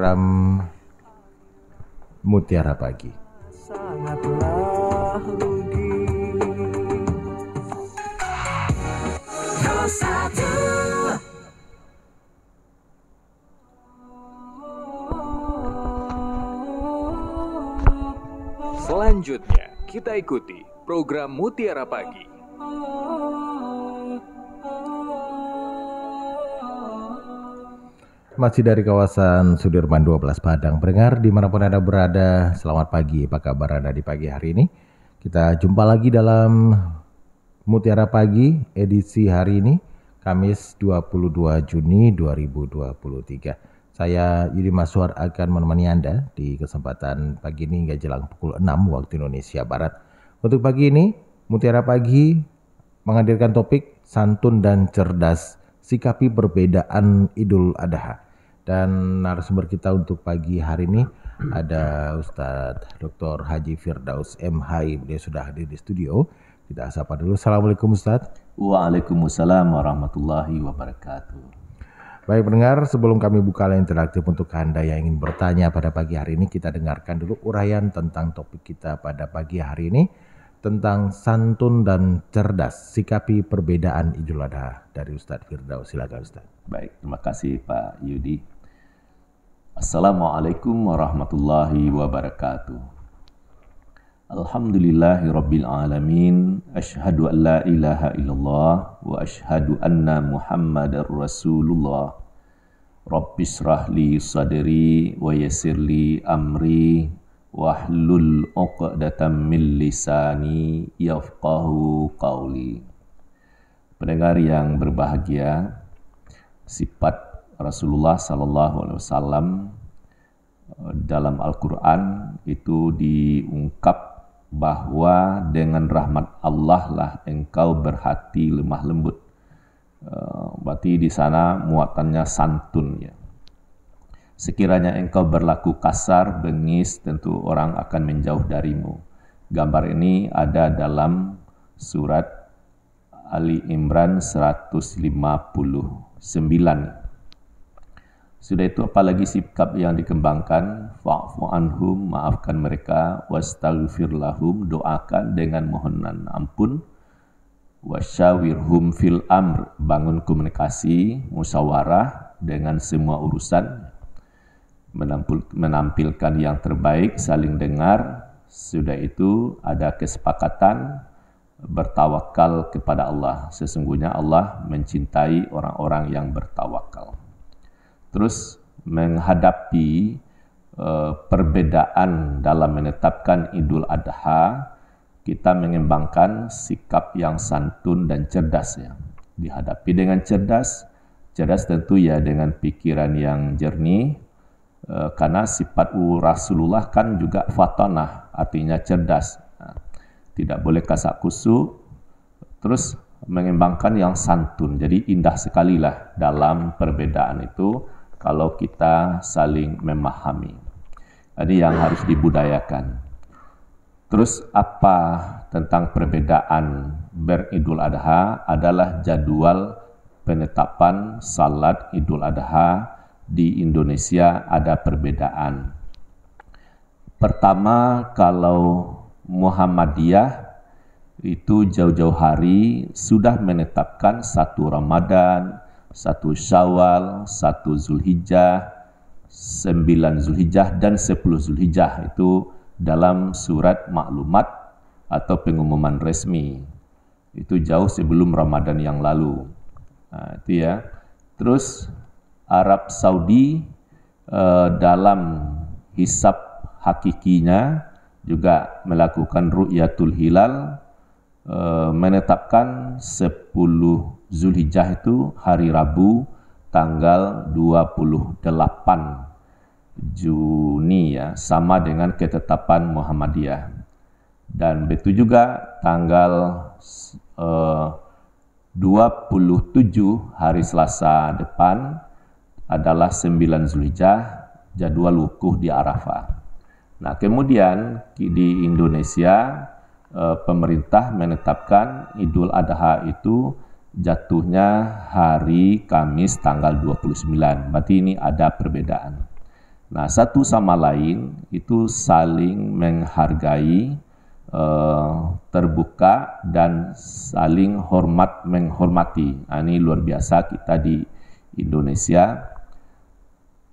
program Mutiara Pagi. Sangatlah rugi. Selanjutnya, kita ikuti program Mutiara Pagi. Masih dari kawasan Sudirman 12 Padang. Pendengar dimanapun Anda berada, selamat pagi. Apa kabar Anda di pagi hari ini? Kita jumpa lagi dalam Mutiara Pagi edisi hari ini, Kamis 22 Juni 2023. Saya Yudi Maswar akan menemani Anda di kesempatan pagi ini hingga jelang pukul 6 waktu Indonesia Barat. Untuk pagi ini, Mutiara Pagi menghadirkan topik santun dan cerdas, sikapi perbedaan Idul Adha. Dan narasumber kita untuk pagi hari ini ada Ustadz Dr. Haji Firdaus MHI. Beliau sudah hadir di studio. Kita sapa dulu. Assalamualaikum Ustadz. Waalaikumsalam warahmatullahi wabarakatuh. Baik pendengar, sebelum kami buka line interaktif untuk Anda yang ingin bertanya pada pagi hari ini, kita dengarkan dulu uraian tentang topik kita pada pagi hari ini, tentang santun dan cerdas, sikapi perbedaan Idul Adha dari Ustadz Firdaus. Silakan Ustadz. Baik, terima kasih Pak Yudi. Assalamualaikum warahmatullahi wabarakatuh. Alhamdulillahirabbil alamin, asyhadu an la ilaha illallah wa asyhadu anna Muhammadar Rasulullah. Rabbishrah li sadri wa yassirli amri wahlul 'uqdatam min lisani yafqahu qawli. Pendengar yang berbahagia, sifat Rasulullah sallallahu alaihi wasallam dalam Al-Qur'an itu diungkap bahwa dengan rahmat Allah lah engkau berhati lemah lembut. Berarti di sana muatannya santun ya. Sekiranya engkau berlaku kasar, bengis, tentu orang akan menjauh darimu. Gambar ini ada dalam surat Ali Imran 159. Sudah itu apalagi sikap yang dikembangkan, fa'fu anhum, maafkan mereka, wastaghfir lahum, doakan dengan mohonan ampun, wasyawirhum fil amr, bangun komunikasi, musyawarah dengan semua urusan, menampilkan yang terbaik, saling dengar. Sudah itu ada kesepakatan, bertawakal kepada Allah. Sesungguhnya Allah mencintai orang-orang yang bertawakal. Terus menghadapi perbedaan dalam menetapkan Idul Adha, kita mengembangkan sikap yang santun dan cerdas ya. Dihadapi dengan cerdas tentu ya dengan pikiran yang jernih, karena sifat Rasulullah kan juga fatanah, artinya cerdas. Nah, tidak boleh kasak kusuk, terus mengembangkan yang santun. Jadi indah sekali lah dalam perbedaan itu kalau kita saling memahami. Ini yang harus dibudayakan. Terus apa tentang perbedaan beridul adha adalah jadwal penetapan salat Idul Adha di Indonesia ada perbedaan. Pertama, kalau Muhammadiyah itu jauh-jauh hari sudah menetapkan 1 Ramadan, 1 Syawal, 1 Zulhijjah, 9 Zulhijjah, dan 10 Zulhijjah. Itu dalam surat maklumat atau pengumuman resmi. Itu jauh sebelum Ramadan yang lalu. Nah, itu ya. Terus Arab Saudi dalam hisab hakikinya juga melakukan ru'yatul hilal, menetapkan 10 Zulhijjah itu hari Rabu tanggal 28 Juni ya, sama dengan ketetapan Muhammadiyah. Dan begitu juga tanggal 27 hari Selasa depan adalah 9 Zulhijjah, jadwal wukuf di Arafah. Nah, kemudian di Indonesia pemerintah menetapkan Idul Adha itu jatuhnya hari Kamis tanggal 29. Berarti ini ada perbedaan. Nah, satu sama lain itu saling menghargai, terbuka dan saling hormat menghormati. Nah, ini luar biasa kita di Indonesia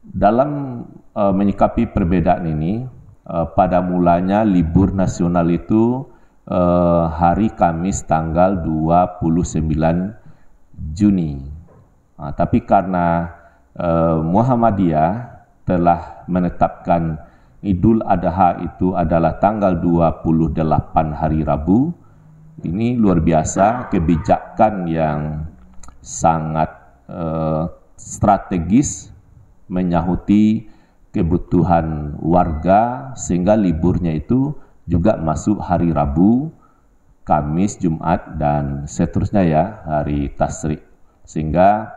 dalam menyikapi perbedaan ini. Pada mulanya libur nasional itu hari Kamis tanggal 29 Juni. Nah, tapi karena Muhammadiyah telah menetapkan Idul Adha itu adalah tanggal 28 hari Rabu. Ini luar biasa, kebijakan yang sangat strategis menyahuti kebutuhan warga, sehingga liburnya itu juga masuk hari Rabu, Kamis, Jumat, dan seterusnya ya, hari Tasyrik. Sehingga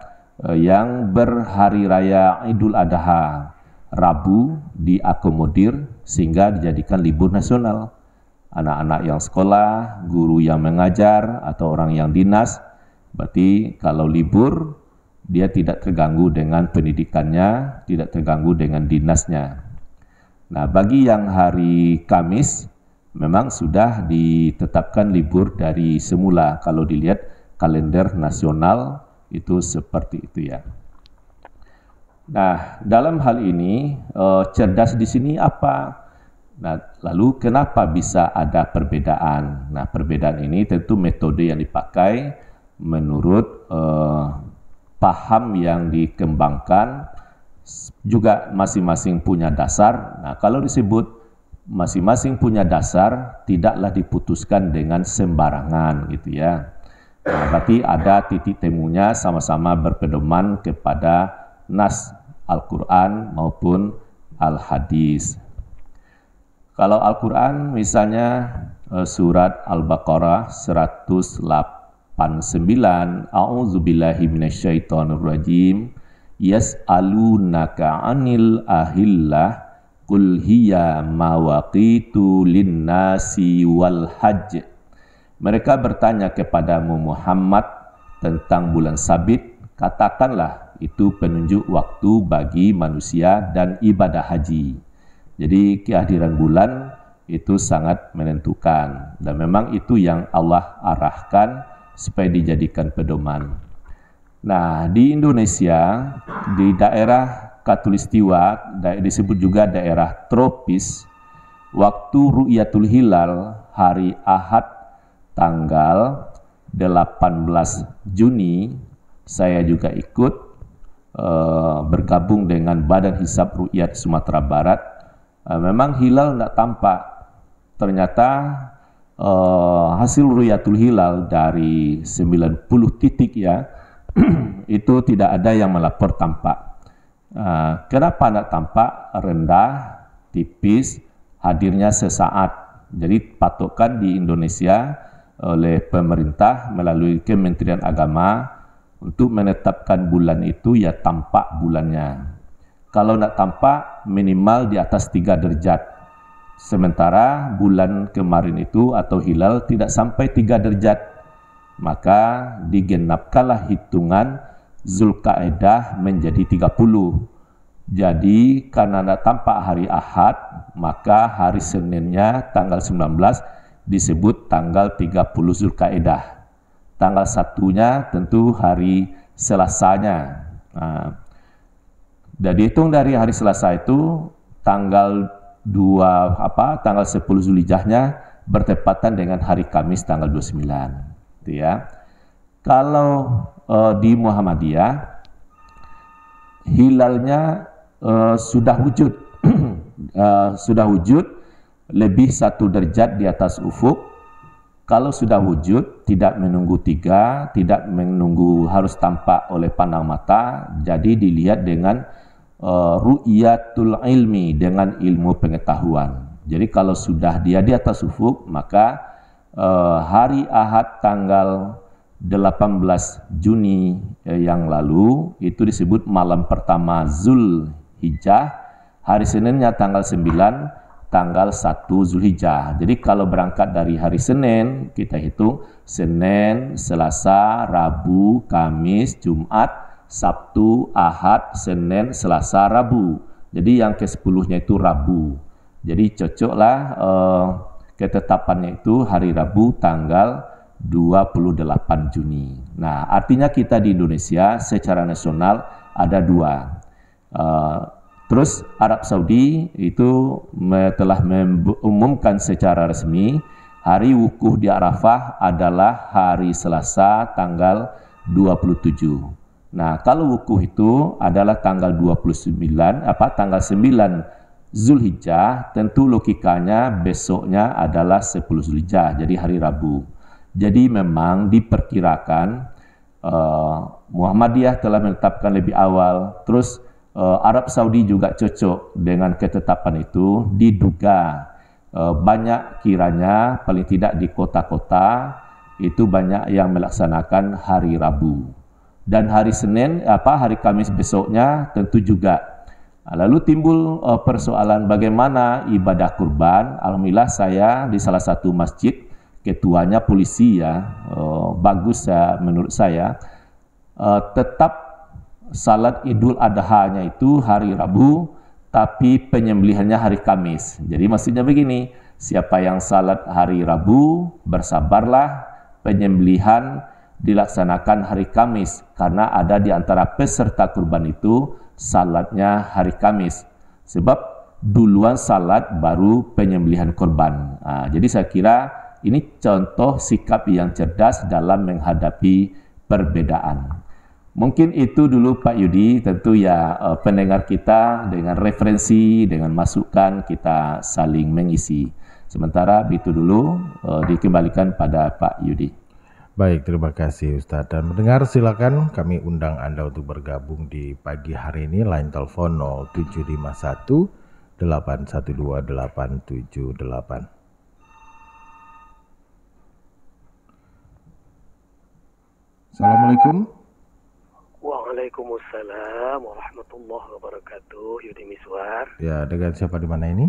yang berhari raya Idul Adha Rabu diakomodir sehingga dijadikan libur nasional. Anak-anak yang sekolah, guru yang mengajar, atau orang yang dinas, berarti kalau libur dia tidak terganggu dengan pendidikannya, tidak terganggu dengan dinasnya. Nah, bagi yang hari Kamis memang sudah ditetapkan libur dari semula. Kalau dilihat kalender nasional itu seperti itu ya. Nah, dalam hal ini cerdas di sini apa? Nah, lalu kenapa bisa ada perbedaan? Nah, perbedaan ini tentu metode yang dipakai menurut paham yang dikembangkan, juga masing-masing punya dasar. Nah, kalau disebut masing-masing punya dasar, tidaklah diputuskan dengan sembarangan gitu ya. Nah, berarti ada titik temunya, sama-sama berpedoman kepada nas Al-Quran maupun Al-Hadis. Kalau Al-Quran misalnya surat Al-Baqarah 189, A'udzubillahi minasyaitonirrajim, yas'alunaka 'anil ahillah qul hiya mawaqitu linnasi wal hajj. Mereka bertanya kepadamu Muhammad tentang bulan sabit, katakanlah itu penunjuk waktu bagi manusia dan ibadah haji. Jadi kehadiran bulan itu sangat menentukan, dan memang itu yang Allah arahkan supaya dijadikan pedoman. Nah, di Indonesia, di daerah Katulistiwa, disebut juga daerah tropis, waktu Ru'yatul Hilal hari Ahad tanggal 18 Juni, saya juga ikut bergabung dengan Badan Hisab Ru'yat Sumatera Barat. Memang hilal tidak tampak. Ternyata hasil Ru'yatul Hilal dari 90 titik ya, itu tidak ada yang melapor tampak. Kenapa tidak tampak? Rendah, tipis, hadirnya sesaat. Jadi patokan di Indonesia oleh pemerintah melalui Kementerian Agama untuk menetapkan bulan itu ya tampak bulannya. Kalau tidak tampak minimal di atas 3 derajat. Sementara bulan kemarin itu atau hilal tidak sampai 3 derajat. Maka digenapkanlah hitungan Zulkaidah menjadi 30. Jadi karena tidak tampak hari Ahad, maka hari Seninnya tanggal 19 disebut tanggal 30 Zulkaidah. Tanggal 1-nya tentu hari Selasanya. Nah, dan dihitung dari hari Selasa itu tanggal 10 Zulhijjahnya bertepatan dengan hari Kamis tanggal 29. Gitu ya. Kalau di Muhammadiyah hilalnya sudah wujud sudah wujud lebih 1 derajat di atas ufuk. Kalau sudah wujud, tidak menunggu 3, tidak menunggu harus tampak oleh pandang mata, jadi dilihat dengan ru'yatul ilmi, dengan ilmu pengetahuan. Jadi kalau sudah dia di atas ufuk, maka hari Ahad tanggal 18 Juni yang lalu, itu disebut malam pertama Zulhijjah, hari Seninnya tanggal 9, tanggal 1 Zulhijjah. Jadi kalau berangkat dari hari Senin, kita hitung Senin, Selasa, Rabu, Kamis, Jumat, Sabtu, Ahad, Senin, Selasa, Rabu. Jadi yang ke-10-nya itu Rabu. Jadi cocoklah ketetapannya itu hari Rabu tanggal 28 Juni. Nah, artinya kita di Indonesia secara nasional ada dua. Terus Arab Saudi itu telah mengumumkan secara resmi hari wukuf di Arafah adalah hari Selasa tanggal 27. Nah, kalau wukuf itu adalah tanggal 9 Zulhijjah, tentu logikanya besoknya adalah 10 Zulhijjah, jadi hari Rabu. Jadi memang diperkirakan Muhammadiyah telah menetapkan lebih awal, terus Arab Saudi juga cocok dengan ketetapan itu, diduga banyak kiranya paling tidak di kota-kota itu banyak yang melaksanakan hari Rabu. Dan hari Senin, hari Kamis besoknya tentu juga. Lalu timbul persoalan bagaimana ibadah kurban. Alhamdulillah saya di salah satu masjid, ketuanya polisi ya, bagus ya menurut saya, tetap salat Idul Adha-nya itu hari Rabu, tapi penyembelihannya hari Kamis. Jadi maksudnya begini, siapa yang salat hari Rabu, bersabarlah, penyembelihan dilaksanakan hari Kamis, karena ada di antara peserta kurban itu salatnya hari Kamis. Sebab duluan salat baru penyembelihan kurban. Jadi saya kira ini contoh sikap yang cerdas dalam menghadapi perbedaan. Mungkin itu dulu Pak Yudi, tentu ya pendengar kita dengan referensi, dengan masukan kita saling mengisi. Sementara itu dulu dikembalikan pada Pak Yudi. Baik, terima kasih Ustadz. Dan mendengar silakan kami undang Anda untuk bergabung di pagi hari ini. Line telepon 0751 812 878. Assalamualaikum. Waalaikumsalam warahmatullahi wabarakatuh. Yudi Miswar. Ya, dengan siapa di mana ini?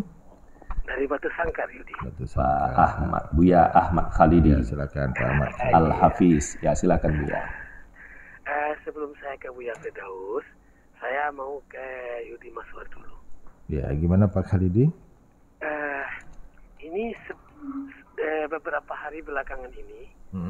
Dari Batu Sangkar, Yudi. Batu Pak Sangkar. Ahmad, Buya Ahmad Khalidi. Ya, silakan Pak Ahmad. Al-Hafiz. Ya, silakan Buya. Sebelum saya ke Buya Firdaus, saya mau ke Yudi Miswar dulu. Ya, gimana Pak Khalidi? Ini beberapa hari belakangan ini